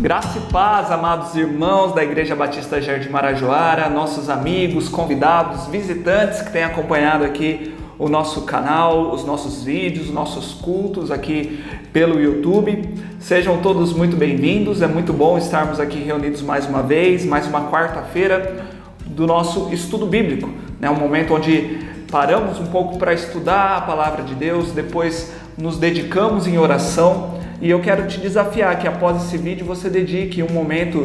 Graça e paz, amados irmãos da Igreja Batista Jardim Marajoara, nossos amigos, convidados, visitantes que têm acompanhado aqui o nosso canal, os nossos vídeos, os nossos cultos aqui pelo YouTube. Sejam todos muito bem-vindos, é muito bom estarmos aqui reunidos mais uma vez, mais uma quarta-feira do nosso estudo bíblico, né? Um momento onde paramos um pouco para estudar a palavra de Deus, depois nos dedicamos em oração. E eu quero te desafiar que após esse vídeo você dedique um momento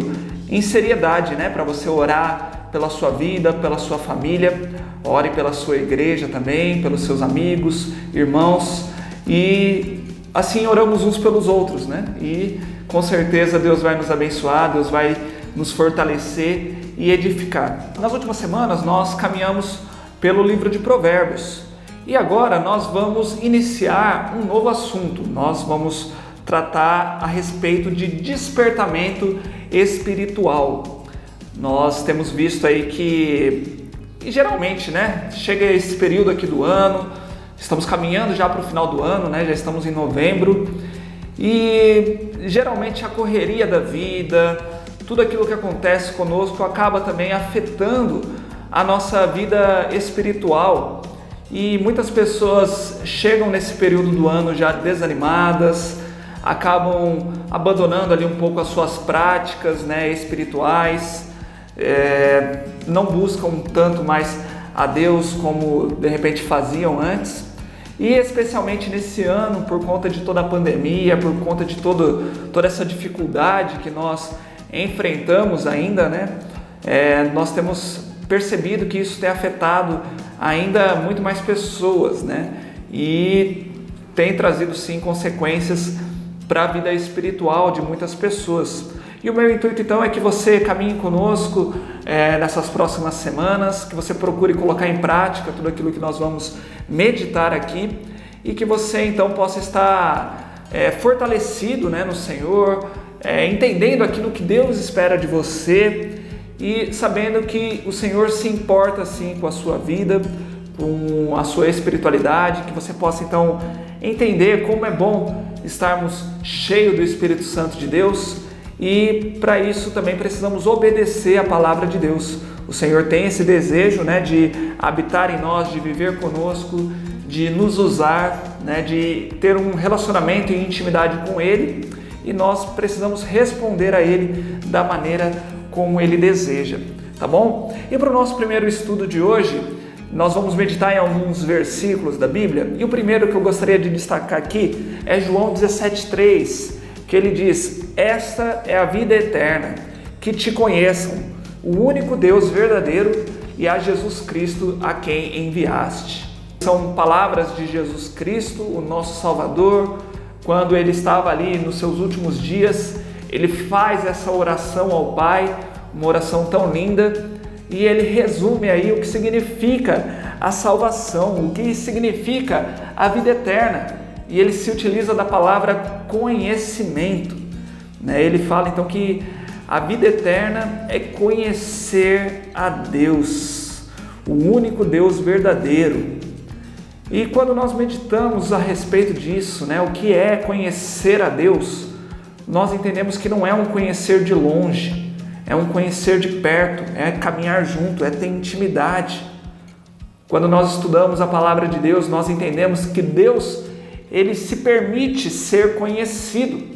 em seriedade, né, para você orar pela sua vida, pela sua família, ore pela sua igreja também, pelos seus amigos, irmãos, e assim oramos uns pelos outros, né? E com certeza Deus vai nos abençoar, Deus vai nos fortalecer e edificar. Nas últimas semanas nós caminhamos pelo livro de Provérbios e agora nós vamos iniciar um novo assunto. Nós vamos tratar a respeito de despertamento espiritual. Nós temos visto aí que geralmente, né, chega esse período aqui do ano, estamos caminhando já para o final do ano, né, já estamos em novembro, e geralmente a correria da vida, tudo aquilo que acontece conosco acaba também afetando a nossa vida espiritual, e muitas pessoas chegam nesse período do ano já desanimadas, acabam abandonando ali um pouco as suas práticas, né, espirituais, não buscam tanto mais a Deus como de repente faziam antes, e especialmente nesse ano, por conta de toda a pandemia, por conta de toda essa dificuldade que nós enfrentamos ainda, né, nós temos percebido que isso tem afetado ainda muito mais pessoas, né, e tem trazido sim consequências para a vida espiritual de muitas pessoas. E o meu intuito então é que você caminhe conosco nessas próximas semanas, que você procure colocar em prática tudo aquilo que nós vamos meditar aqui e que você então possa estar fortalecido, né, no Senhor, entendendo aquilo que Deus espera de você e sabendo que o Senhor se importa sim com a sua vida, com a sua espiritualidade, que você possa então entender como é bom estarmos cheios do Espírito Santo de Deus, e para isso também precisamos obedecer a palavra de Deus. O Senhor tem esse desejo, né, de habitar em nós, de viver conosco, de nos usar, né, de ter um relacionamento e intimidade com Ele, e nós precisamos responder a Ele da maneira como Ele deseja, tá bom? E para o nosso primeiro estudo de hoje, nós vamos meditar em alguns versículos da Bíblia, e o primeiro que eu gostaria de destacar aqui é João 17,3, que ele diz: esta é a vida eterna, que te conheçam, o único Deus verdadeiro e a Jesus Cristo a quem enviaste. São palavras de Jesus Cristo, o nosso Salvador, quando ele estava ali nos seus últimos dias, ele faz essa oração ao Pai, uma oração tão linda, e ele resume aí o que significa a salvação, o que significa a vida eterna. E ele se utiliza da palavra conhecimento, né? Ele fala então que a vida eterna é conhecer a Deus, o único Deus verdadeiro. E quando nós meditamos a respeito disso, né, o que é conhecer a Deus, nós entendemos que não é um conhecer de longe, é um conhecer de perto, é caminhar junto, é ter intimidade. Quando nós estudamos a palavra de Deus, nós entendemos que Deus, Ele se permite ser conhecido.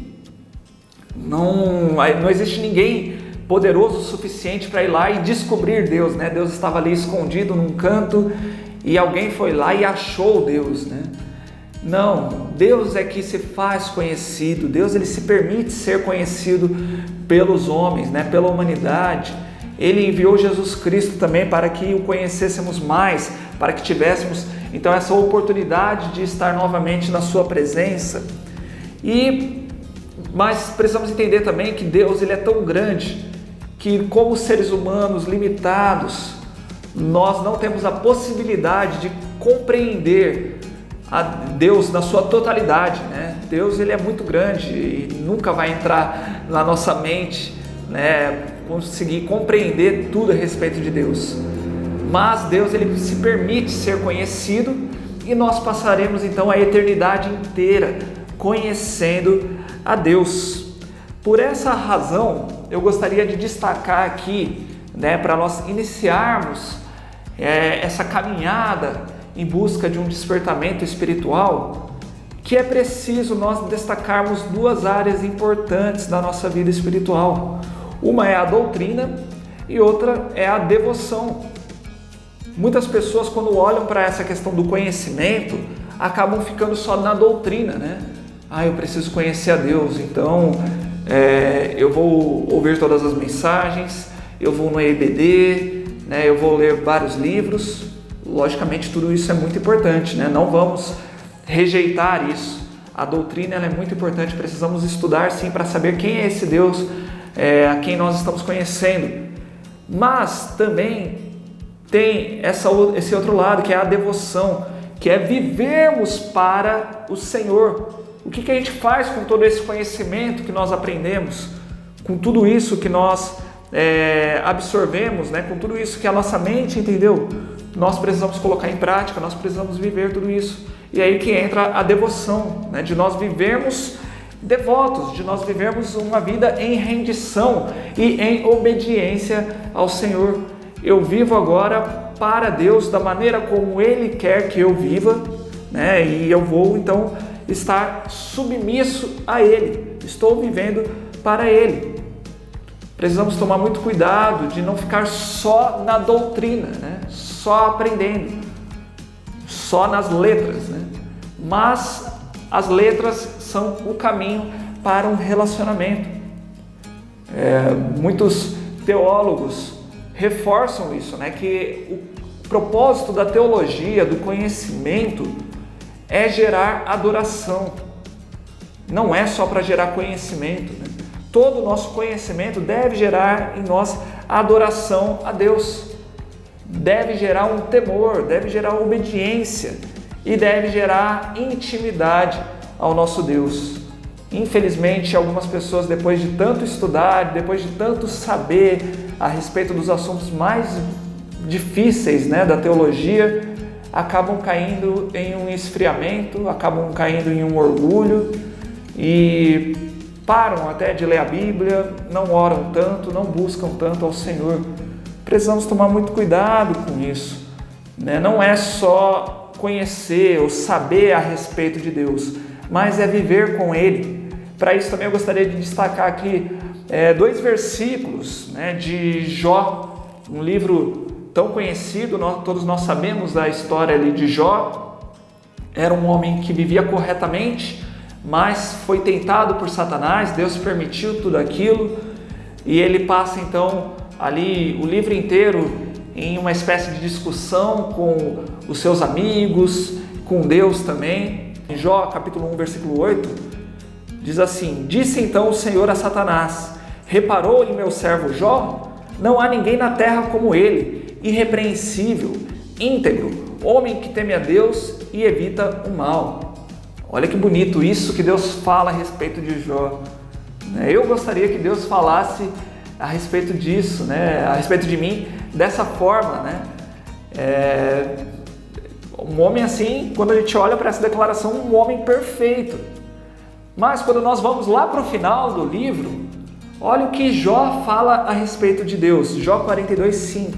Não existe ninguém poderoso o suficiente para ir lá e descobrir Deus, né? Deus estava ali escondido num canto e alguém foi lá e achou Deus, né? Não, Deus é que se faz conhecido, Deus ele se permite ser conhecido pelos homens, né, pela humanidade. Ele enviou Jesus Cristo também para que o conhecêssemos mais, para que tivéssemos então essa oportunidade de estar novamente na sua presença. Mas precisamos entender também que Deus ele é tão grande que, como seres humanos limitados, nós não temos a possibilidade de compreender a Deus na sua totalidade, né? Deus ele é muito grande e nunca vai entrar na nossa mente, né, conseguir compreender tudo a respeito de Deus. Mas Deus ele se permite ser conhecido e nós passaremos então a eternidade inteira conhecendo a Deus. Por essa razão, eu gostaria de destacar aqui, para nós iniciarmos essa caminhada em busca de um despertamento espiritual, que é preciso nós destacarmos duas áreas importantes da nossa vida espiritual. Uma é a doutrina e outra é a devoção. Muitas pessoas, quando olham para essa questão do conhecimento, acabam ficando só na doutrina, eu preciso conhecer a Deus, então eu vou ouvir todas as mensagens, eu vou no EBD, eu vou ler vários livros. Logicamente, tudo isso é muito importante, não vamos rejeitar isso. A doutrina ela é muito importante, precisamos estudar sim para saber quem é esse Deus a quem nós estamos conhecendo. Mas também tem esse outro lado, que é a devoção, que é vivermos para o Senhor. O que a gente faz com todo esse conhecimento que nós aprendemos, com tudo isso que nós absorvemos, com tudo isso que a nossa mente entendeu? Nós precisamos colocar em prática, nós precisamos viver tudo isso. E aí que entra a devoção, de nós vivermos devotos, de nós vivermos uma vida em rendição e em obediência ao Senhor. Eu vivo agora para Deus da maneira como Ele quer que eu viva, e eu vou então estar submisso a Ele, estou vivendo para Ele. Precisamos tomar muito cuidado de não ficar só na doutrina, só aprendendo, só nas letras, mas as letras são o caminho para um relacionamento. Muitos teólogos reforçam isso, que o propósito da teologia, do conhecimento, é gerar adoração. Não é só para gerar conhecimento, Todo o nosso conhecimento deve gerar em nós adoração a Deus. Deve gerar um temor, deve gerar obediência e deve gerar intimidade ao nosso Deus. Infelizmente, algumas pessoas, depois de tanto estudar, depois de tanto saber a respeito dos assuntos mais difíceis, da teologia, acabam caindo em um esfriamento, acabam caindo em um orgulho e param até de ler a Bíblia, não oram tanto, não buscam tanto ao Senhor. Precisamos tomar muito cuidado com isso, Não é só conhecer ou saber a respeito de Deus, mas é viver com Ele. Para isso também eu gostaria de destacar aqui 2 versículos de Jó, um livro tão conhecido, todos nós sabemos da história ali de Jó. Era um homem que vivia corretamente, mas foi tentado por Satanás, Deus permitiu tudo aquilo, e ele passa então ali o livro inteiro em uma espécie de discussão com os seus amigos, com Deus também. Em Jó, capítulo 1, versículo 8, diz assim: Disse então o Senhor a Satanás: Reparou em meu servo Jó? Não há ninguém na terra como ele, irrepreensível, íntegro, homem que teme a Deus e evita o mal. Olha que bonito isso que Deus fala a respeito de Jó. Eu gostaria que Deus falasse a respeito disso, a respeito de mim, dessa forma, Um homem assim, quando a gente olha para essa declaração, um homem perfeito. Mas quando nós vamos lá para o final do livro, olha o que Jó fala a respeito de Deus. Jó 42:5.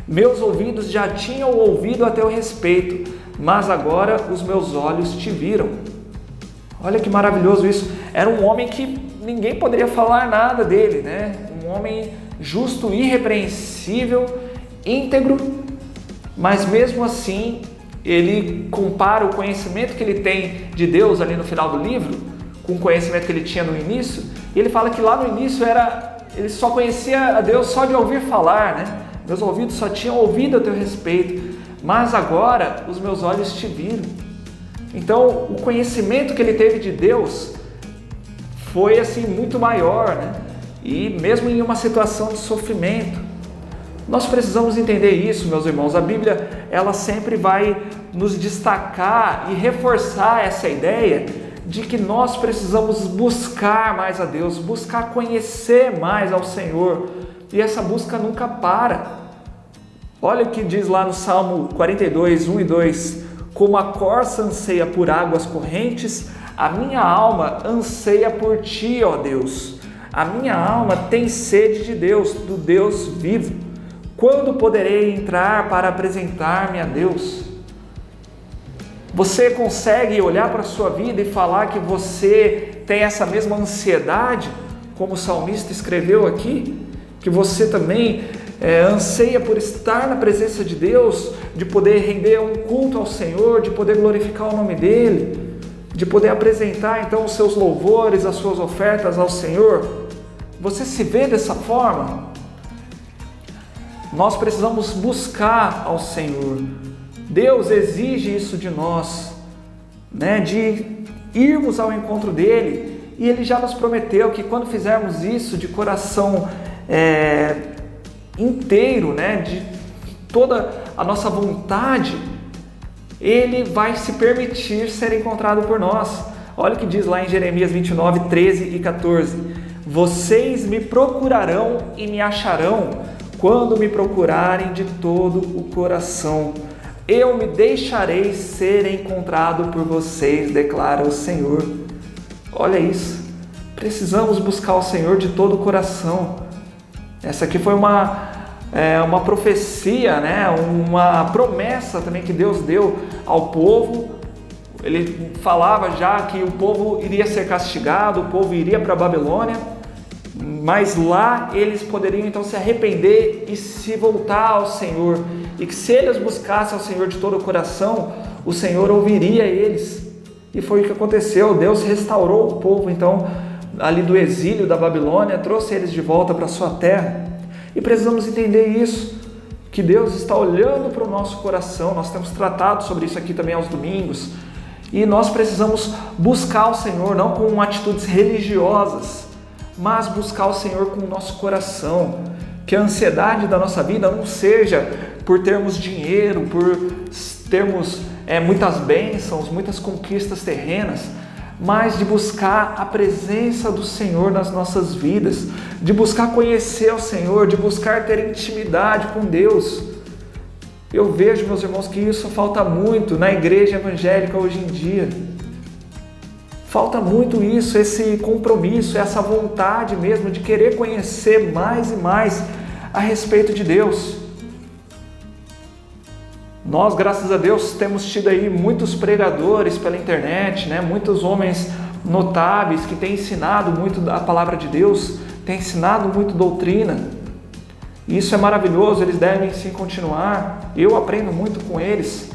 Meus ouvidos já tinham ouvido a teu respeito, mas agora os meus olhos te viram. Olha que maravilhoso isso. Era um homem que ninguém poderia falar nada dele, Um homem justo, irrepreensível, íntegro, mas mesmo assim ele compara o conhecimento que ele tem de Deus ali no final do livro com o conhecimento que ele tinha no início, e ele fala que lá no início ele só conhecia a Deus só de ouvir falar, Meus ouvidos só tinham ouvido a teu respeito, mas agora os meus olhos te viram. Então o conhecimento que ele teve de Deus foi assim muito maior, E mesmo em uma situação de sofrimento, nós precisamos entender isso, meus irmãos. A Bíblia, ela sempre vai nos destacar e reforçar essa ideia de que nós precisamos buscar mais a Deus, buscar conhecer mais ao Senhor, e essa busca nunca para. Olha o que diz lá no Salmo 42, 1 e 2: Como a corça anseia por águas correntes, a minha alma anseia por ti, ó Deus. A minha alma tem sede de Deus, do Deus vivo. Quando poderei entrar para apresentar-me a Deus? Você consegue olhar para a sua vida e falar que você tem essa mesma ansiedade, como o salmista escreveu aqui? Que você também anseia por estar na presença de Deus, de poder render um culto ao Senhor, de poder glorificar o nome dEle, de poder apresentar então os seus louvores, as suas ofertas ao Senhor? Você se vê dessa forma? Nós precisamos buscar ao Senhor. Deus exige isso de nós, né? De irmos ao encontro dEle, e Ele já nos prometeu que quando fizermos isso de coração inteiro, né? De toda a nossa vontade, Ele vai se permitir ser encontrado por nós. Olha o que diz lá em Jeremias 29, 13 e 14. Vocês me procurarão e me acharão quando me procurarem de todo o coração. Eu me deixarei ser encontrado por vocês, declara o Senhor. Olha isso. Precisamos buscar o Senhor de todo o coração. Essa aqui foi uma profecia, né? Uma promessa também que Deus deu ao povo. Ele falava já que o povo iria ser castigado, o povo iria para a Babilônia, mas lá eles poderiam então se arrepender e se voltar ao Senhor, e que se eles buscassem ao Senhor de todo o coração, o Senhor ouviria eles. E foi o que aconteceu. Deus restaurou o povo então ali do exílio da Babilônia, trouxe eles de volta para a sua terra. E precisamos entender isso, que Deus está olhando para o nosso coração. Nós temos tratado sobre isso aqui também aos domingos, e nós precisamos buscar o Senhor, não com atitudes religiosas, mas buscar o Senhor com o nosso coração. Que a ansiedade da nossa vida não seja por termos dinheiro, por termos muitas bênçãos, muitas conquistas terrenas, mas de buscar a presença do Senhor nas nossas vidas, de buscar conhecer o Senhor, de buscar ter intimidade com Deus. Eu vejo, meus irmãos, que isso falta muito na igreja evangélica hoje em dia. Falta muito isso, esse compromisso, essa vontade mesmo de querer conhecer mais e mais a respeito de Deus. Nós, graças a Deus, temos tido aí muitos pregadores pela internet, né? Muitos homens notáveis que têm ensinado muito a palavra de Deus, têm ensinado muito doutrina. Isso é maravilhoso, eles devem sim continuar. Eu aprendo muito com eles.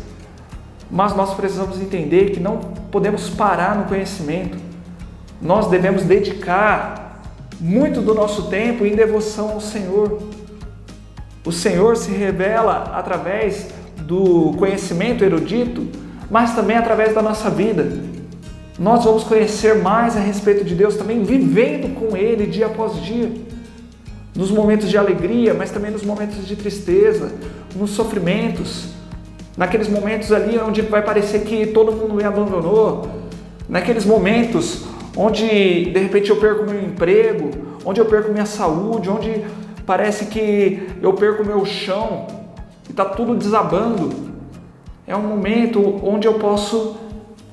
Mas nós precisamos entender que não podemos parar no conhecimento. Nós devemos dedicar muito do nosso tempo em devoção ao Senhor. O Senhor se revela através do conhecimento erudito, mas também através da nossa vida. Nós vamos conhecer mais a respeito de Deus também vivendo com Ele dia após dia. Nos momentos de alegria, mas também nos momentos de tristeza, nos sofrimentos. Naqueles momentos ali onde vai parecer que todo mundo me abandonou, naqueles momentos onde de repente eu perco meu emprego, onde eu perco minha saúde, onde parece que eu perco meu chão e está tudo desabando. É um momento onde eu posso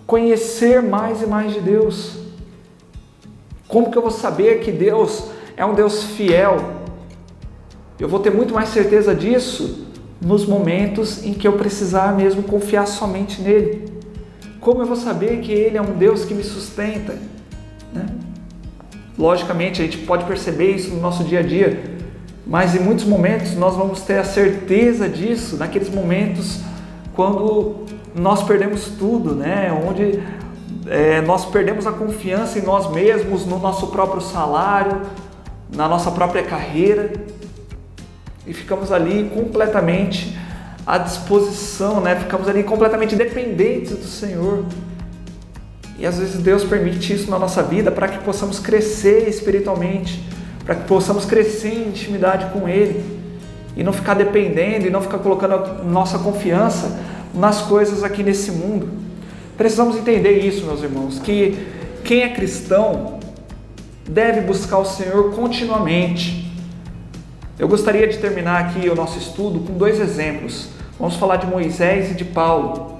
conhecer mais e mais de Deus. Como que eu vou saber que Deus é um Deus fiel? Eu vou ter muito mais certeza disso nos momentos em que eu precisar mesmo confiar somente nele. Como eu vou saber que Ele é um Deus que me sustenta, né? Logicamente, a gente pode perceber isso no nosso dia a dia, mas em muitos momentos nós vamos ter a certeza disso, naqueles momentos quando nós perdemos tudo, né? Onde nós perdemos a confiança em nós mesmos, no nosso próprio salário, na nossa própria carreira, e ficamos ali completamente à disposição, né? Ficamos ali completamente dependentes do Senhor. E às vezes Deus permite isso na nossa vida para que possamos crescer espiritualmente, para que possamos crescer em intimidade com Ele e não ficar dependendo e não ficar colocando a nossa confiança nas coisas aqui nesse mundo. Precisamos entender isso, meus irmãos, que quem é cristão deve buscar o Senhor continuamente. Eu gostaria de terminar aqui o nosso estudo com 2 exemplos. Vamos falar de Moisés e de Paulo.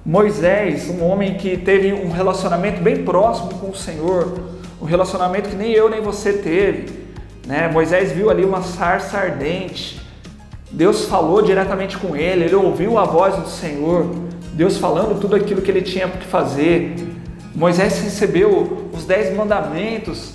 Moisés, um homem que teve um relacionamento bem próximo com o Senhor, um relacionamento que nem eu nem você teve, né? Moisés viu ali uma sarça ardente, Deus falou diretamente com ele ouviu a voz do Senhor, Deus falando tudo aquilo que ele tinha que fazer. Moisés recebeu os 10 mandamentos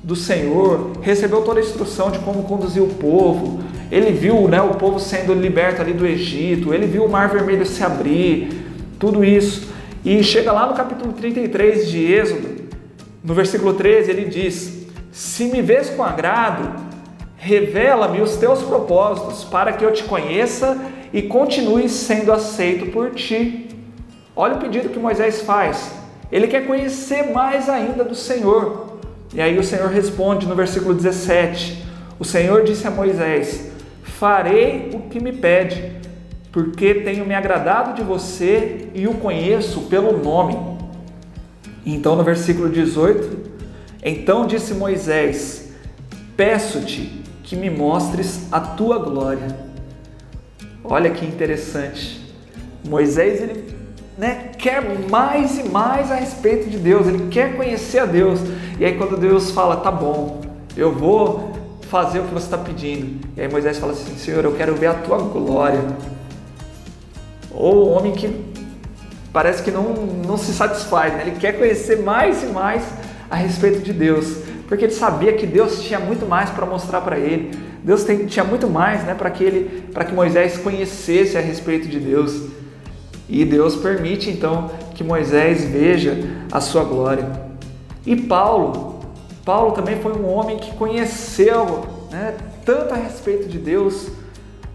do Senhor, recebeu toda a instrução de como conduzir o povo, ele viu, né, o povo sendo liberto ali do Egito, ele viu o Mar Vermelho se abrir, tudo isso. E chega lá no capítulo 33 de Êxodo, no versículo 13, ele diz: se me vês com agrado, revela-me os teus propósitos, para que eu te conheça e continue sendo aceito por ti. Olha o pedido que Moisés faz, ele quer conhecer mais ainda do Senhor. E aí o Senhor responde no versículo 17, o Senhor disse a Moisés: farei o que me pede, porque tenho me agradado de você e o conheço pelo nome. Então no versículo 18, então disse Moisés: peço-te que me mostres a tua glória. Olha que interessante, Moisés ele quer mais e mais a respeito de Deus, ele quer conhecer a Deus. E aí quando Deus fala, tá bom, eu vou fazer o que você está pedindo, e aí Moisés fala assim: Senhor, eu quero ver a tua glória. Ou o homem que parece que não se satisfaz, né? Ele quer conhecer mais e mais a respeito de Deus, porque ele sabia que Deus tinha muito mais para mostrar para ele. Deus tinha muito mais, né, para que Moisés conhecesse a respeito de Deus. E Deus permite então que Moisés veja a sua glória. E Paulo também foi um homem que conheceu, né, tanto a respeito de Deus,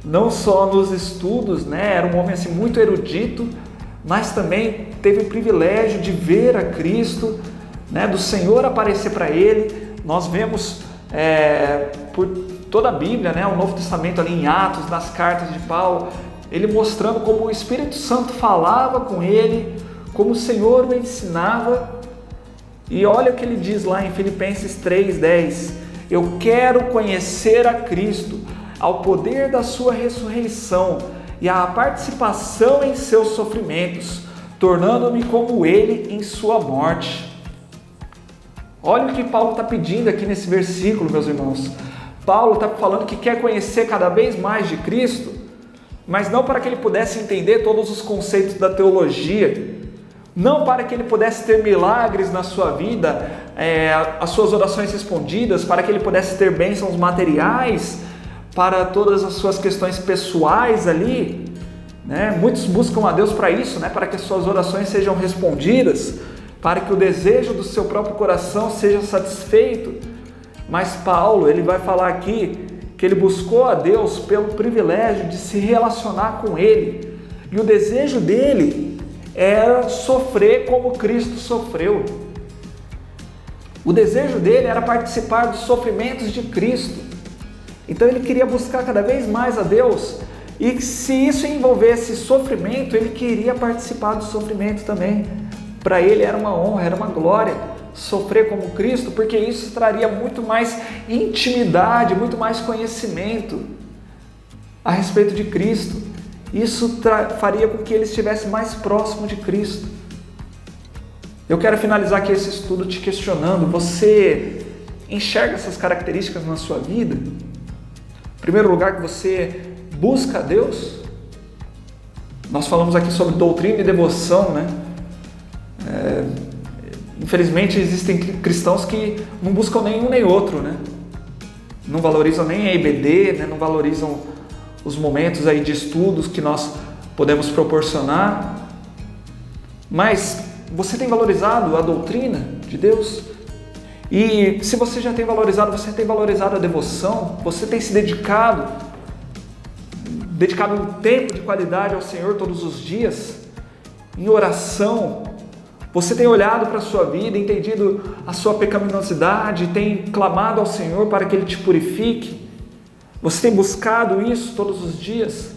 não só nos estudos, né, era um homem assim, muito erudito, mas também teve o privilégio de ver a Cristo, né, do Senhor aparecer para ele. Nós vemos por toda a Bíblia, né, o Novo Testamento ali em Atos, nas cartas de Paulo, ele mostrando como o Espírito Santo falava com ele, como o Senhor o ensinava. E olha o que ele diz lá em Filipenses 3:10: eu quero conhecer a Cristo, ao poder da sua ressurreição e à participação em seus sofrimentos, tornando-me como ele em sua morte. Olha o que Paulo está pedindo aqui nesse versículo, meus irmãos. Paulo está falando que quer conhecer cada vez mais de Cristo, mas não para que ele pudesse entender todos os conceitos da teologia, não para que ele pudesse ter milagres na sua vida, as suas orações respondidas, para que ele pudesse ter bênçãos materiais, para todas as suas questões pessoais ali, né? Muitos buscam a Deus para isso, né? Para que as suas orações sejam respondidas, para que o desejo do seu próprio coração seja satisfeito. Mas Paulo, ele vai falar aqui que ele buscou a Deus pelo privilégio de se relacionar com ele, e o desejo dele era sofrer como Cristo sofreu. O desejo dele era participar dos sofrimentos de Cristo. Então ele queria buscar cada vez mais a Deus, e se isso envolvesse sofrimento, ele queria participar do sofrimento também. Para ele era uma honra, era uma glória sofrer como Cristo, porque isso traria muito mais intimidade, muito mais conhecimento a respeito de Cristo. Isso faria com que ele estivesse mais próximo de Cristo. Eu quero finalizar aqui esse estudo te questionando: você enxerga essas características na sua vida? Em primeiro lugar, que você busca a Deus? Nós falamos aqui sobre doutrina e devoção, né? Infelizmente existem cristãos que não buscam nenhum nem outro, né? Não valorizam nem a EBD, né? Não valorizam os momentos aí de estudos que nós podemos proporcionar. Mas você tem valorizado a doutrina de Deus? E se você já tem valorizado, você tem valorizado a devoção? Você tem se dedicado um tempo de qualidade ao Senhor todos os dias, em oração? Você tem olhado para a sua vida, entendido a sua pecaminosidade, tem clamado ao Senhor para que Ele te purifique? Você tem buscado isso todos os dias?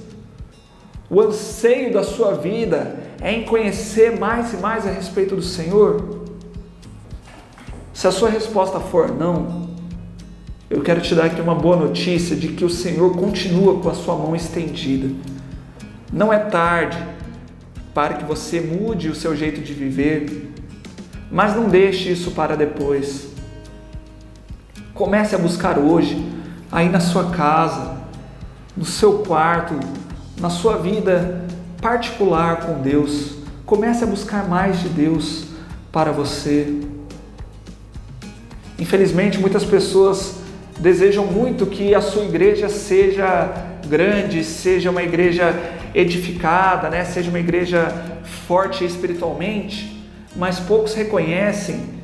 O anseio da sua vida é em conhecer mais e mais a respeito do Senhor? Se a sua resposta for não, eu quero te dar aqui uma boa notícia de que o Senhor continua com a sua mão estendida. Não é tarde para que você mude o seu jeito de viver, mas não deixe isso para depois. Comece a buscar hoje, aí na sua casa, no seu quarto, na sua vida particular com Deus. Comece a buscar mais de Deus para você. Infelizmente, muitas pessoas desejam muito que a sua igreja seja grande, seja uma igreja edificada, né? Seja uma igreja forte espiritualmente, mas poucos reconhecem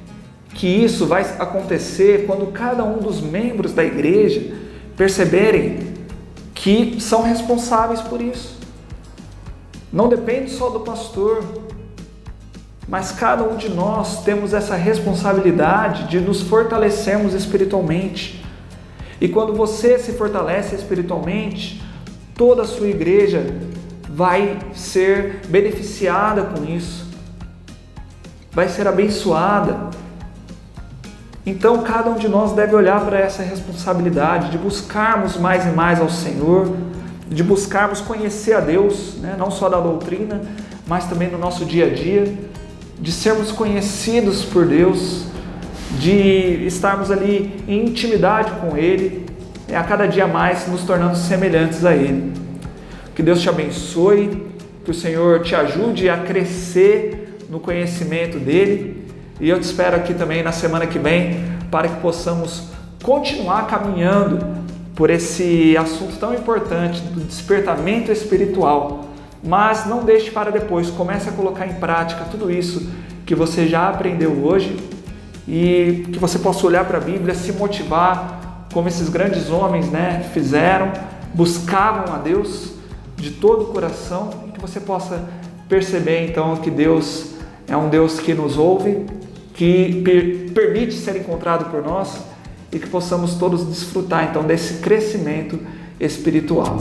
que isso vai acontecer quando cada um dos membros da igreja perceberem que são responsáveis por isso. Não depende só do pastor, mas cada um de nós temos essa responsabilidade de nos fortalecermos espiritualmente. E quando você se fortalece espiritualmente, toda a sua igreja vai ser beneficiada com isso, vai ser abençoada. Então cada um de nós deve olhar para essa responsabilidade de buscarmos mais e mais ao Senhor, de buscarmos conhecer a Deus, né? Não só da doutrina, mas também no nosso dia a dia, de sermos conhecidos por Deus, de estarmos ali em intimidade com Ele, a cada dia mais nos tornando semelhantes a Ele. Que Deus te abençoe, que o Senhor te ajude a crescer no conhecimento dEle, e eu te espero aqui também na semana que vem, para que possamos continuar caminhando por esse assunto tão importante do despertamento espiritual. Mas não deixe para depois, comece a colocar em prática tudo isso que você já aprendeu hoje, e que você possa olhar para a Bíblia, se motivar como esses grandes homens, né, fizeram, buscavam a Deus de todo o coração, e que você possa perceber então que Deus é um Deus que nos ouve, que permite ser encontrado por nós, e que possamos todos desfrutar então desse crescimento espiritual.